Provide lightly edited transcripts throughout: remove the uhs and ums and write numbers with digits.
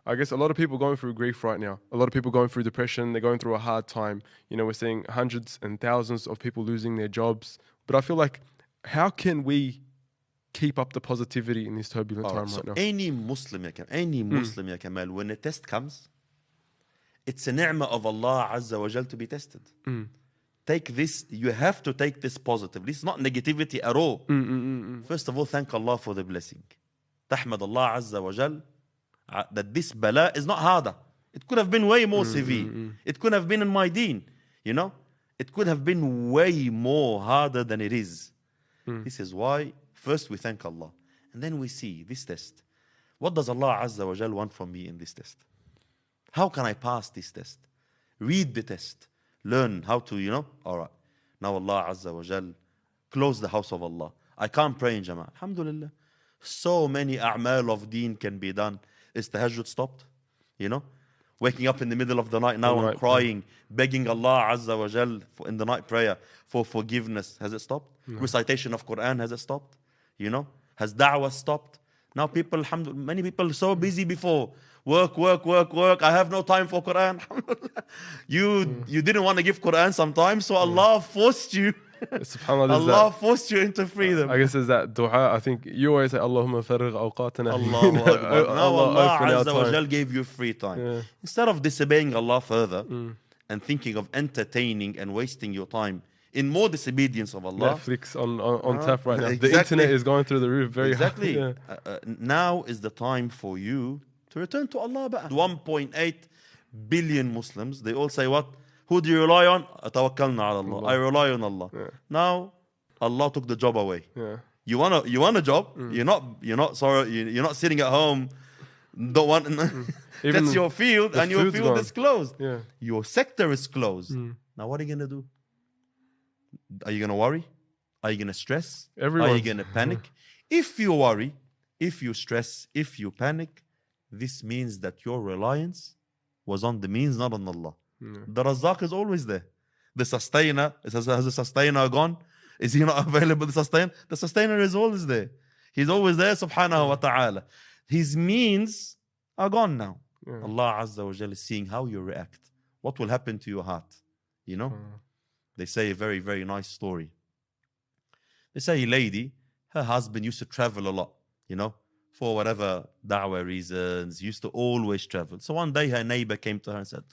I guess a lot of people going through grief right now. A lot of people going through depression. They're going through a hard time. You know, we're seeing hundreds and thousands of people losing their jobs. But I feel like, how can we keep up the positivity in this turbulent time So right now? any Muslim, ya Kamal, when a test comes, it's a ni'mah of Allah Azza wa Jal to be tested. Take this, you have to take this positive. This is not negativity at all. First of all, thank Allah for the blessing. Tahmad Allah Azza wa Jal that this bala is not harder. It could have been way more severe. It could have been in my deen, you know. It could have been way more harder than it is. This is why first we thank Allah. And then we see this test. What does Allah Azza wa Jal want from me in this test? How can I pass this test? Read the test. Learn how to, you know. All right. Now Allah Azza wa Jal close the house of Allah. I can't pray in Jama'ah. Alhamdulillah. So many a'mal of deen can be done. Is tahajjud stopped? You know? Waking up in the middle of the night now and crying, begging Allah Azza wa Jal in the night prayer for forgiveness. Has it stopped? No. Recitation of Quran, has it stopped? You know? Has da'wah stopped? Now people, alhamdulillah, many people are so busy before. Work. I have no time for Quran. You didn't want to give Quran sometimes, so Allah forced you. SubhanAllah, Allah forced you into freedom. I guess there's that dua. I think you always say, Allahumma farigh awqatana. Allahu Akbar. Now Allah open our Azza wa time. Jal gave you free time. Instead of disobeying Allah further and thinking of entertaining and wasting your time in more disobedience of Allah. Netflix on tap right now. Exactly. The internet is going through the roof very Exactly. hard. Now is the time for you to return to Allah. 1.8 billion Muslims, they all say what? Who do you rely on? Tawakkalna ala Allah. I rely on Allah. Now Allah took the job away. You want a job? You're not sitting at home. Don't want that's your field, and your field is closed. Your sector is closed. Now what are you gonna do? Are you gonna worry? Are you gonna stress? Are you gonna panic? If you worry, if you stress, if you panic, this means that your reliance was on the means, not on Allah. The Razzaq is always there. The sustainer, has the sustainer gone? Is he not available, the sustainer? The sustainer is always there. He's always there, subhanahu wa ta'ala. His means are gone now. Allah Azza wa Jalla is seeing how you react. What will happen to your heart? You know? They say a very, very nice story. They say a lady, her husband used to travel a lot, you know, for whatever da'wah reasons, used to always travel. So one day her neighbor came to her and said,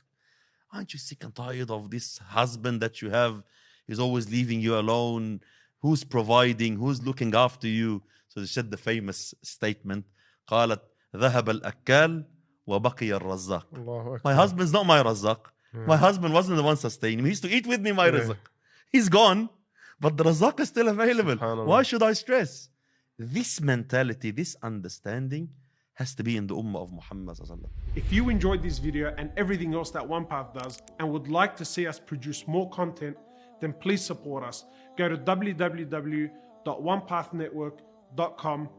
aren't you sick and tired of this husband that you have? He's always leaving you alone. Who's providing? Who's looking after you? So she said the famous statement, قالت ذهب الأكال وبقي الرزاق. My husband's not my Razzaq. My husband wasn't the one sustaining me. He used to eat with me my Razzaq. He's gone, but the Razzaq is still available. Why should I stress? This mentality, this understanding has to be in the ummah of Muhammad. If you enjoyed this video and everything else that OnePath does and would like to see us produce more content, then please support us. Go to www.onepathnetwork.com